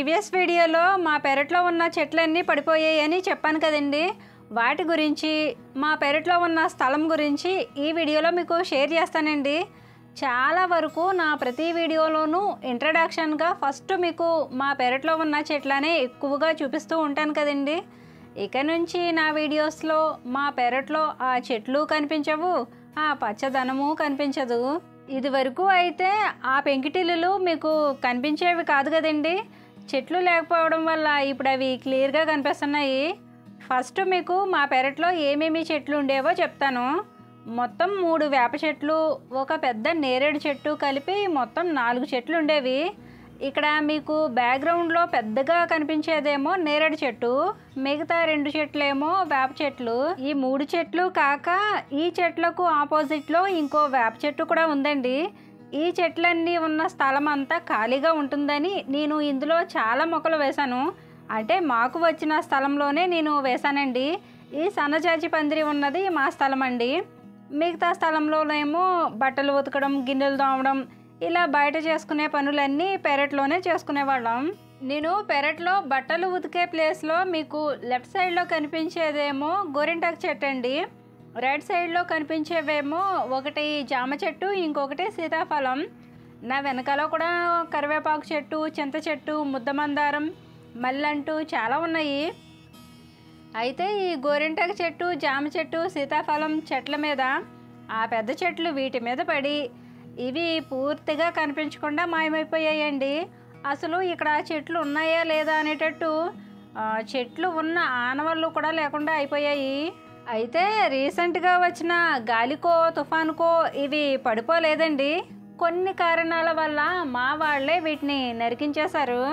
Previous వీడియోలో మా పెరట్లో ఉన్న చెట్లన్నీ పడిపోయాయని చెప్పాను కదండి. వాటి గురించి మా పెరట్లో ఉన్న స్థలం గురించి ఈ వీడియోలో మీకు షేర్ చేస్తానండి. చాలా వరకు నా ప్రతి వీడియోలోనూ ఇంట్రడక్షన్గా ఫస్ట్ మీకు మా పెరట్లో ఉన్న చెట్లనే ఎక్కువగా చూపిస్తూ ఉంటాను కదండి. ఇక నుంచి నా వీడియోస్లో మా పెరట్లో ఆ చెట్లు కనిపించవు, ఆ పచ్చదనము కనిపించదు. ఇది వరకు అయితే ఆ పెంకిటిల్లులు మీకు కనిపించేవి కాదు కదండి. చెట్లు లేకపోవడం వల్ల ఇప్పుడు అవి క్లియర్గా కనిపిస్తున్నాయి. ఫస్ట్ మీకు మా పెరట్లో ఏమేమి చెట్లు ఉండేవో చెప్తాను. మొత్తం 3 వేప చెట్లు, ఒక పెద్ద నేరేడు చెట్టు కలిపి మొత్తం 4 చెట్లు ఉండేవి. ఇక్కడ మీకు బ్యాక్గ్రౌండ్లో పెద్దగా కనిపించేదేమో నేరేడు చెట్టు, మిగతా 2 చెట్లేమో వేప చెట్లు. ఈ 3 చెట్లు కాక ఈ చెట్లకు ఆపోజిట్లో ఇంకో వేప చెట్టు కూడా ఉందండి. ఈ చెట్లన్నీ ఉన్న స్థలం అంతా ఖాళీగా ఉంటుందని నేను ఇందులో చాలా మొక్కలు వేశాను. అంటే మాకు వచ్చిన స్థలంలోనే నేను వేశానండి. ఈ సన్నజాజి పందిరి ఉన్నది మా స్థలం అండి. మిగతా స్థలంలోనేమో బట్టలు ఉతకడం, గిన్నెలు తోమడం, ఇలా బయట చేసుకునే పనులన్నీ పెరట్లోనే చేసుకునేవాళ్ళం. నేను పెరట్లో బట్టలు ఉతికే ప్లేస్లో మీకు లెఫ్ట్ సైడ్లో కనిపించేదేమో గోరింటాకు చెట్టు అండి. రైట్ సైడ్లో కనిపించేవేమో ఒకటి జామ చెట్టు, ఇంకొకటి సీతాఫలం. నా వెనకాల కూడా కరివేపాకు చెట్టు, చింత చెట్టు, ముద్దమందారం, మల్లంటూ చాలా ఉన్నాయి. అయితే ఈ గోరింటాకు చెట్టు, జామ చెట్టు, సీతాఫలం చెట్ల మీద ఆ పెద్ద చెట్లు వీటి మీద పడి ఇవి పూర్తిగా కనిపించకుండా మాయమైపోయాయండి. అసలు ఇక్కడ చెట్లు ఉన్నాయా లేదా అనేటట్టు చెట్లు ఉన్న ఆనవాళ్ళు కూడా లేకుండా అయిపోయాయి. అయితే రీసెంట్గా వచ్చిన గాలికో తుఫానుకో ఇవి పడిపోలేదండి. కొన్ని కారణాల వల్ల మా వాళ్ళే వీటిని నరికించేశారు.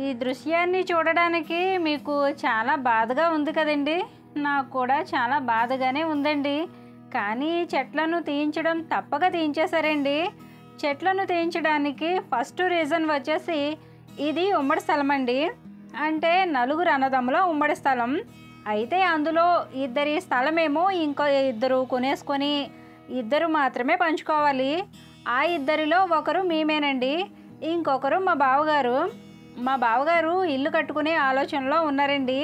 ఈ దృశ్యాన్ని చూడడానికి మీకు చాలా బాధగా ఉంది కదండి. నాకు కూడా చాలా బాధగానే ఉందండి. కానీ చెట్లను తీయించడం తప్పక తీయించేశారండి. చెట్లను తీయించడానికి ఫస్ట్ రీజన్ వచ్చేసి ఇది ఉమ్మడి స్థలం అండి. అంటే 4 అన్నదమ్ముల ఉమ్మడి స్థలం. అయితే అందులో 2 స్థలమేమో ఇంకో 2 కొనేసుకొని 2 మాత్రమే పంచుకోవాలి. ఆ 2లో ఒకరు మేమేనండి, ఇంకొకరు మా బావగారు. మా బావగారు ఇల్లు కట్టుకునే ఆలోచనలో ఉన్నారండి.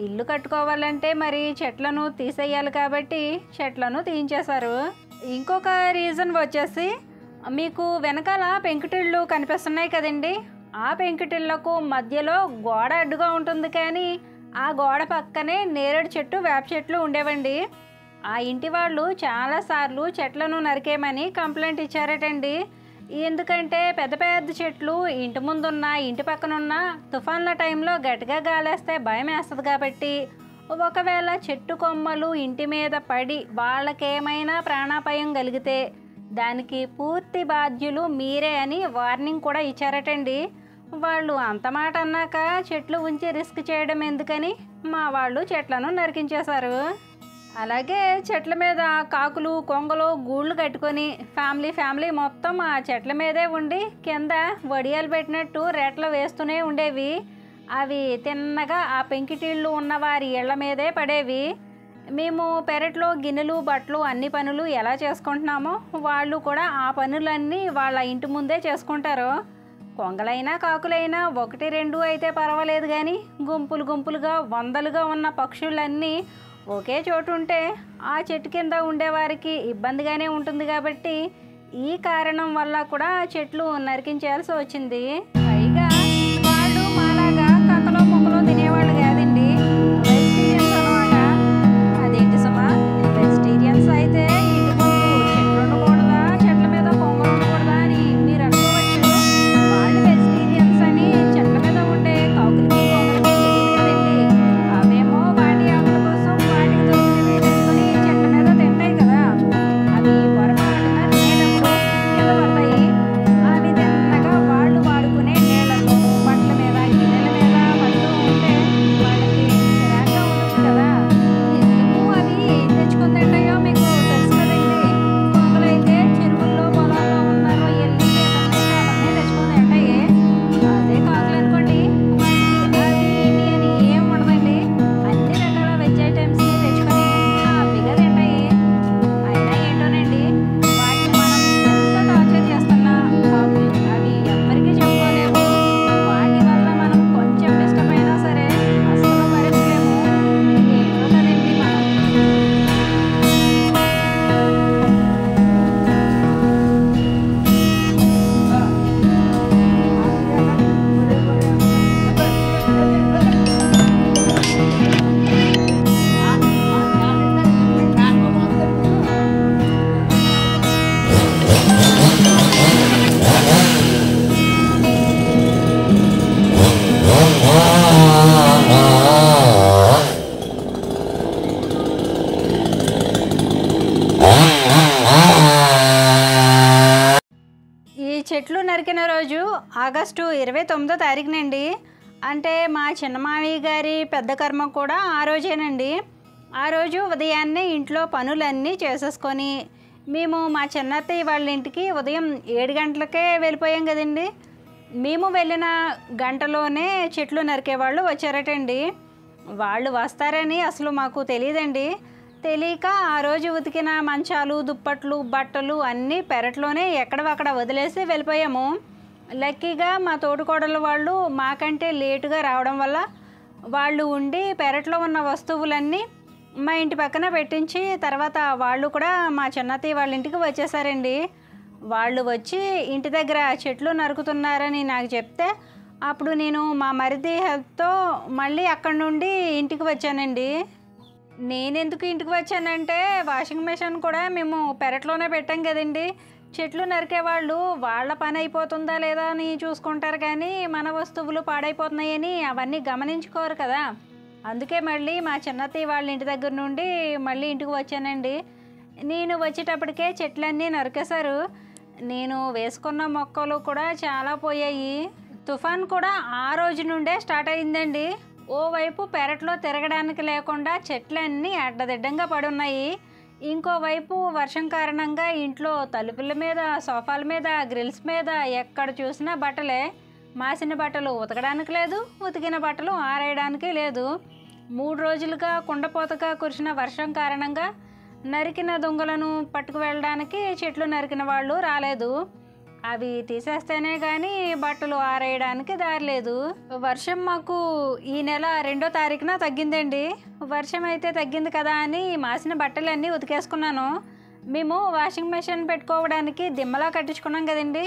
ఇల్లు కట్టుకోవాలంటే మరి చెట్లను తీసేయాలి కాబట్టి చెట్లను తీయించేశారు. ఇంకొక రీజన్ వచ్చేసి మీకు వెనకాల పెంకుటిళ్ళు కనిపిస్తున్నాయి కదండి. ఆ పెంకుటిళ్లకు మధ్యలో గోడ అడ్డుగా ఉంటుంది, కానీ ఆ గోడ పక్కనే నేరేడు చెట్టు, వేప చెట్లు ఉండేవండి. ఆ ఇంటి వాళ్ళు చాలాసార్లు చెట్లను నరికేయమని కంప్లైంట్ ఇచ్చారటండి. ఎందుకంటే పెద్ద పెద్ద చెట్లు ఇంటి ముందున్న, ఇంటి పక్కనున్న తుఫాన్ల టైంలో గట్టిగా గాలేస్తే భయం వేస్తుంది కాబట్టి ఒకవేళ చెట్టు కొమ్మలు ఇంటి మీద పడి వాళ్ళకేమైనా ప్రాణాపాయం కలిగితే దానికి పూర్తి బాధ్యులు మీరే అని వార్నింగ్ కూడా ఇచ్చారటండి. వాళ్ళు అంత మాట అన్నాక చెట్లు ఉంచి రిస్క్ చేయడం ఎందుకని మా వాళ్ళు చెట్లను నరికించేశారు. అలాగే చెట్ల మీద కాకులు, కొంగలు గూళ్ళు కట్టుకొని ఫ్యామిలీ మొత్తం ఆ చెట్ల మీదే ఉండి కింద వడియాలు పెట్టినట్టు రెట్లు వేస్తూనే ఉండేవి. అవి తిన్నగా ఆ పెంకిటిళ్ళు ఉన్న వారి ఇళ్ల మీదే పడేవి. మేము పెరట్లో గిన్నెలు, బట్టలు అన్ని పనులు ఎలా చేసుకుంటున్నామో వాళ్ళు కూడా ఆ పనులన్నీ వాళ్ళ ఇంటి ముందే చేసుకుంటారు. కొంగలైనా కాకులైనా 1, 2 అయితే పర్వాలేదు, కానీ గుంపులుగా వందలుగా ఉన్న పక్షులన్నీ ఒకే చోటు ఉంటే ఆ చెట్టు కింద ఉండేవారికి ఇబ్బందిగానే ఉంటుంది. కాబట్టి ఈ కారణం వల్ల కూడా చెట్లు నరికించాల్సి వచ్చింది. పైగా వాళ్ళు మాలాగా కక్కలో మొక్కలో తినేవాళ్ళు కాదండి, వెజిటేరియన్స్ అనమాట. అదేంటి సుమా, వెజిటేరియన్స్ అయితే ఇంటి ముందు చెట్లు ఉండకూడదా, చెట్ల మీద కొంగలు ఉండకూడదా అని మీరు అనుకోవచ్చు. వాళ్ళు వెజిటేరియన్స్ అని చెట్ల మీద ఉండే కాకులకి, కొంగలకి తెలియదు కదండి. చెట్లు నరికిన రోజు ఆగస్టు 29వ తారీఖునండి. అంటే మా చిన్నమామయ్య గారి పెద్ద కర్మ కూడా ఆ రోజేనండి. ఆ రోజు ఉదయాన్నే ఇంట్లో పనులన్నీ చేసేసుకొని మేము మా చిన్నత్తయ్య వాళ్ళ ఇంటికి ఉదయం 7 గంటలకే వెళ్ళిపోయాం కదండి. మేము వెళ్ళిన గంటలోనే చెట్లు నరికేవాళ్ళు వచ్చారటండి. వాళ్ళు వస్తారని అసలు మాకు తెలియదండి. తెలియక ఆ రోజు ఉతికిన మంచాలు, దుప్పట్లు, బట్టలు అన్నీ పెరట్లోనే ఎక్కడవక్కడ వదిలేసి వెళ్ళిపోయాము. లక్కీగా మా తోటికోడలు వాళ్ళు మాకంటే లేటుగా రావడం వల్ల వాళ్ళు ఉండి పెరట్లో ఉన్న వస్తువులన్నీ మా ఇంటి పక్కన పెట్టించి తర్వాత వాళ్ళు కూడా మా చిన్నత్తయ్య వాళ్ళ ఇంటికి వచ్చేసారండి. వాళ్ళు వచ్చి ఇంటి దగ్గర చెట్లు నరుకుతున్నారని నాకు చెప్తే అప్పుడు నేను మా మరిది హెల్ప్తో మళ్ళీ అక్కడి నుండి ఇంటికి వచ్చానండి. నేనెందుకు ఇంటికి వచ్చానంటే వాషింగ్ మెషిన్ కూడా మేము పెరట్లోనే పెట్టాం కదండి. చెట్లు నరికే వాళ్ళు వాళ్ళ పని అయిపోతుందా లేదా అని చూసుకుంటారు, కానీ మన వస్తువులు పాడైపోతున్నాయని అవన్నీ గమనించుకోరు కదా. అందుకే మళ్ళీ మా చిన్నత్తయ్య వాళ్ళ ఇంటి దగ్గర నుండి మళ్ళీ ఇంటికి వచ్చానండి. నేను వచ్చేటప్పటికే చెట్లన్నీ నరికేశారు. నేను వేసుకున్న మొక్కలు కూడా చాలా పోయాయి. తుఫాన్ కూడా ఆ రోజు నుండే స్టార్ట్ అయిందండి. ఓవైపు పెరట్లో తిరగడానికి లేకుండా చెట్లన్నీ అడ్డదిడ్డంగా పడున్నాయి. ఇంకోవైపు వర్షం కారణంగా ఇంట్లో తలుపుల మీద, సోఫాల మీద, గ్రిల్స్ మీద ఎక్కడ చూసినా బట్టలే. మాసిన బట్టలు ఉతకడానికి లేదు, ఉతికిన బట్టలు ఆరేయడానికి లేదు. 3 రోజులుగా కుండపోతగా కురిసిన వర్షం కారణంగా నరికిన దొంగలను పట్టుకు వెళ్ళడానికి చెట్లు నరికిన వాళ్ళు రాలేదు. అవి తీసేస్తేనే కానీ బట్టలు ఆరేయడానికి దారి లేదు. వర్షం మాకు ఈ నెల 2వ తారీఖున తగ్గిందండి. వర్షం అయితే తగ్గింది కదా అని మాసిన బట్టలన్నీ ఉతికేసుకున్నాను. మేము వాషింగ్ మెషిన్ పెట్టుకోవడానికి దిమ్మలా కట్టించుకున్నాం కదండి.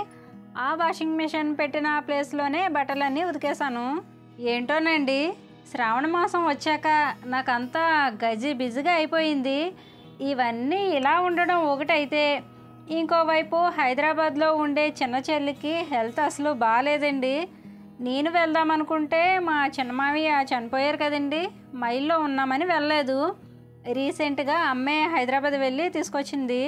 ఆ వాషింగ్ మెషిన్ పెట్టిన ప్లేస్లోనే బట్టలన్నీ ఉతికేసాను. ఏంటోనండి, శ్రావణ మాసం వచ్చాక నాకంతా బిజీగా అయిపోయింది. ఇవన్నీ ఇలా ఉండడం ఒకటైతే, ఇంకోవైపు హైదరాబాద్లో ఉండే చిన్న చెల్లికి హెల్త్ అసలు బాగాలేదండి. నేను వెళ్దామనుకుంటే మా చిన్నమామయ్య చనిపోయారు కదండి, మైల్లో ఉన్నామని వెళ్ళలేదు. రీసెంట్గా అమ్మే హైదరాబాద్ వెళ్ళి తీసుకొచ్చింది.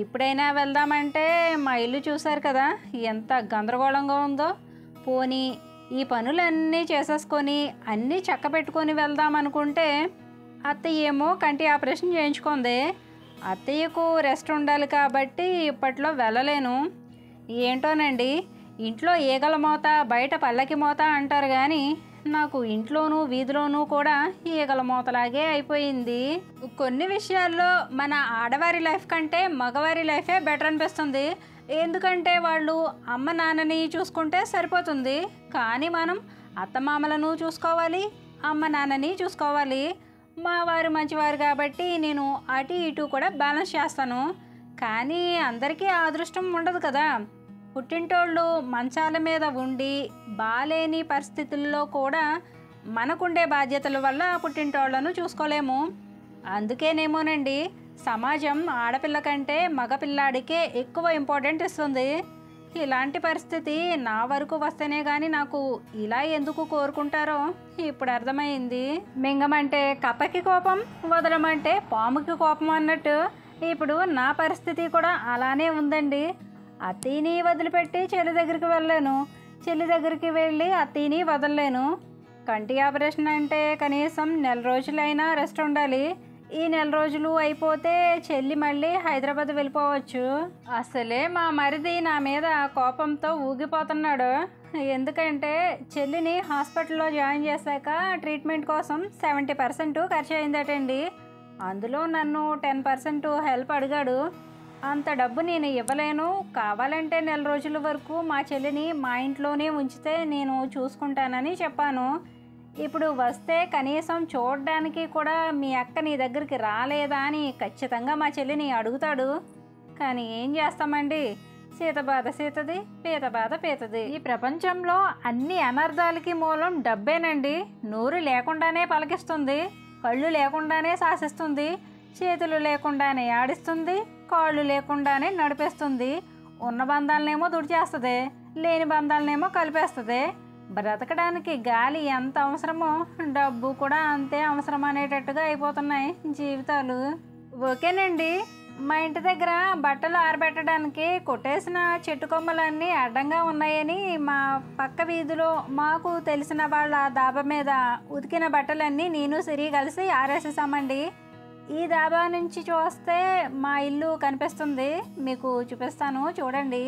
ఇప్పుడైనా వెళ్దామంటే మా ఇల్లు చూశారు కదా ఎంత గందరగోళంగా ఉందో. పోనీ ఈ పనులన్నీ చేసేసుకొని అన్నీ చక్క పెట్టుకొని వెళ్దామనుకుంటే అత్తయ్య ఏమో కంటి ఆపరేషన్ చేయించుకుంది. అత్తయ్యకు రెస్ట్ ఉండాలి కాబట్టి ఇప్పట్లో వెళ్ళలేను. ఏంటోనండి, ఇంట్లో ఈగల మోత, బయట పల్లకి మోత అంటారు, కానీ నాకు ఇంట్లోనూ వీధిలోనూ కూడా ఈగల మోతలాగే అయిపోయింది. కొన్ని విషయాల్లో మన ఆడవారి లైఫ్ కంటే మగవారి లైఫే బెటర్ అనిపిస్తుంది. ఎందుకంటే వాళ్ళు అమ్మ నాన్నని చూసుకుంటే సరిపోతుంది, కానీ మనం అత్తమామలను చూసుకోవాలి, అమ్మ నాన్నని చూసుకోవాలి. మా వారు మంచివారు కాబట్టి నేను అటు ఇటు కూడా బ్యాలెన్స్ చేస్తాను. కానీ అందరికీ ఆ అదృష్టం ఉండదు కదా. పుట్టింటోళ్ళు మంచాల మీద ఉండి బాలేని పరిస్థితుల్లో కూడా మనకుండే బాధ్యతల వల్ల పుట్టింటోళ్లను చూసుకోలేము. అందుకేనేమోనండి సమాజం ఆడపిల్ల కంటే మగపిల్లాడికే ఎక్కువ ఇంపార్టెంట్ ఇస్తుంది. ఇలాంటి పరిస్థితి నా వరకు వస్తేనే కానీ నాకు ఇలా ఎందుకు కోరుకుంటారో ఇప్పుడు అర్థమైంది. మింగమంటే కప్పకి కోపం, వదలమంటే పాముకి కోపం అన్నట్టు ఇప్పుడు నా పరిస్థితి కూడా అలానే ఉందండి. అత్తయ్యని వదిలిపెట్టి చెల్లి దగ్గరికి వెళ్ళలేను, చెల్లి దగ్గరికి వెళ్ళి అత్తయ్యని వదలలేను. కంటి ఆపరేషన్ అంటే కనీసం 1 రోజులైనా రెస్ట్ ఉండాలి. ఈ 1 రోజులు అయిపోతే చెల్లి మళ్ళీ హైదరాబాద్ వెళ్ళిపోవచ్చు. అసలే మా మరిది నా మీద కోపంతో ఊగిపోతున్నాడు. ఎందుకంటే చెల్లిని హాస్పిటల్లో జాయిన్ చేశాక ట్రీట్మెంట్ కోసం 70% ఖర్చు అయిందటండి. అందులో నన్ను 10% హెల్ప్ అడిగాడు. అంత డబ్బు నేను ఇవ్వలేను, కావాలంటే 1 రోజుల వరకు మా చెల్లిని మా ఇంట్లోనే ఉంచితే నేను చూసుకుంటానని చెప్పాను. ఇప్పుడు వస్తే కనీసం చూడడానికి కూడా మీ అక్క నీ దగ్గరికి రాలేదా అని ఖచ్చితంగా మా చెల్లిని అడుగుతాడు. కానీ ఏం చేస్తామండి, సీత బాధ సీతది, పీత బాధ పీతది. ఈ ప్రపంచంలో అన్ని అనర్థాలకి మూలం డబ్బేనండి. నోరు లేకుండానే పలికిస్తుంది, కళ్ళు లేకుండానే శాసిస్తుంది, చేతులు లేకుండానే ఆడిస్తుంది, కాళ్ళు లేకుండానే నడిపేస్తుంది. ఉన్న బంధాలనేమో దుడిచేస్తుంది, లేని బంధాలనేమో కలిపేస్తుంది. బ్రతకడానికి గాలి ఎంత అవసరమో డబ్బు కూడా అంతే అవసరం అనేటట్టుగా అయిపోతున్నాయి జీవితాలు. ఓకేనండి, మా ఇంటి దగ్గర బట్టలు ఆరబెట్టడానికి కొట్టేసిన చెట్టు కొమ్మలన్నీ అడ్డంగా ఉన్నాయని మా పక్క వీధిలో మాకు తెలిసిన వాళ్ళ డాబా మీద ఉతికిన బట్టలన్నీ నేను సిరి కలిసి ఆరేసేసామండి. ఈ డాబా నుంచి చూస్తే మా ఇల్లు కనిపిస్తుంది, మీకు చూపిస్తాను చూడండి.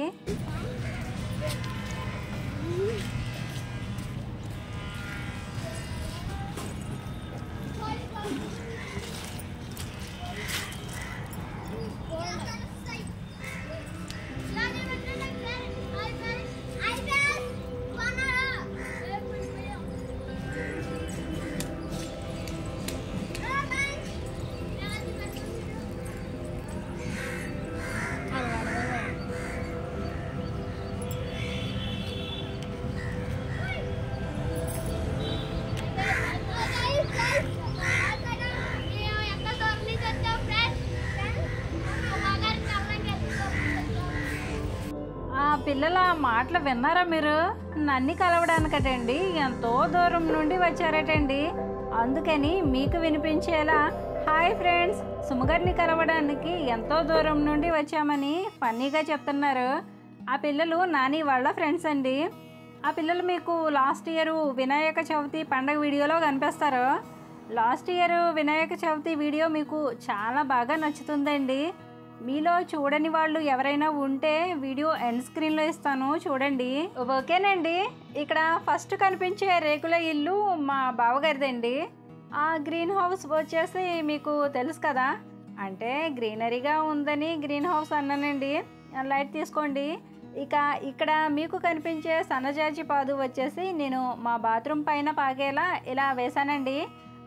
పిల్లల మాటలు విన్నారా మీరు? నన్ను కలవడానికటండి ఎంతో దూరం నుండి వచ్చారటండి. అందుకని మీకు వినిపించేలా హాయ్ ఫ్రెండ్స్, సుమగారిని కలవడానికి ఎంతో దూరం నుండి వచ్చామని ఫన్నీగా చెప్తున్నారు. ఆ పిల్లలు నాని వాళ్ళ ఫ్రెండ్స్ అండి. ఆ పిల్లలు మీకు లాస్ట్ ఇయర్ వినాయక చవితి పండగ వీడియోలో కనిపిస్తారు. Last year Vinayaka Chavithi video మీకు చాలా బాగా నచ్చుతుందండి. మీలో చూడని వాళ్ళు ఎవరైనా ఉంటే వీడియో ఎండ్ స్క్రీన్లో ఇస్తాను చూడండి. ఓకేనండి. ఇక్కడ ఫస్ట్ కనిపించే రేకుల ఇల్లు మా బావగారిదండి. ఆ గ్రీన్ హౌస్ వచ్చేసి మీకు తెలుసు కదా, అంటే గ్రీనరీగా ఉందని గ్రీన్ హౌస్ అన్నానండి. లైట్ తీసుకోండి. ఇక ఇక్కడ మీకు కనిపించే సన్నజాజి పాదు వచ్చేసి నేను మా బాత్రూమ్ పైన పాగేలా ఇలా వేశానండి.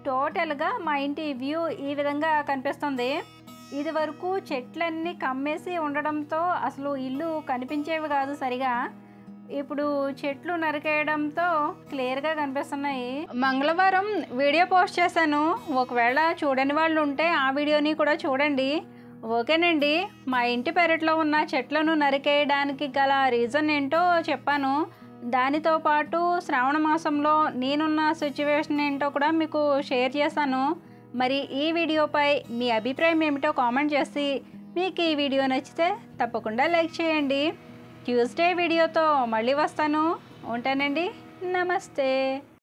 టోటల్గా మా ఇంటి వ్యూ ఈ విధంగా కనిపిస్తుంది. ఇది వరకు చెట్లన్నీ కమ్మేసి ఉండడంతో అసలు ఇల్లు కనిపించేవి కాదు సరిగా. ఇప్పుడు చెట్లు నరికేయడంతో క్లియర్గా కనిపిస్తున్నాయి. మంగళవారం వీడియో పోస్ట్ చేశాను, ఒకవేళ చూడని వాళ్ళు ఉంటే ఆ వీడియోని కూడా చూడండి. ఓకేనండి. మా ఇంటి పెరట్లో ఉన్న చెట్లను నరికేయడానికి గల రీజన్ ఏంటో చెప్పాను. దానితో పాటు శ్రావణ మాసంలో నేనున్న సిచ్యువేషన్ ఏంటో కూడా మీకు షేర్ చేశాను. మరి ఈ వీడియోపై మీ అభిప్రాయం ఏమిటో కామెంట్ చేసి, మీకు ఈ వీడియో నచ్చితే తప్పకుండా లైక్ చేయండి. ట్యూస్డే వీడియోతో మళ్ళీ వస్తాను. ఉంటానండి. నమస్తే.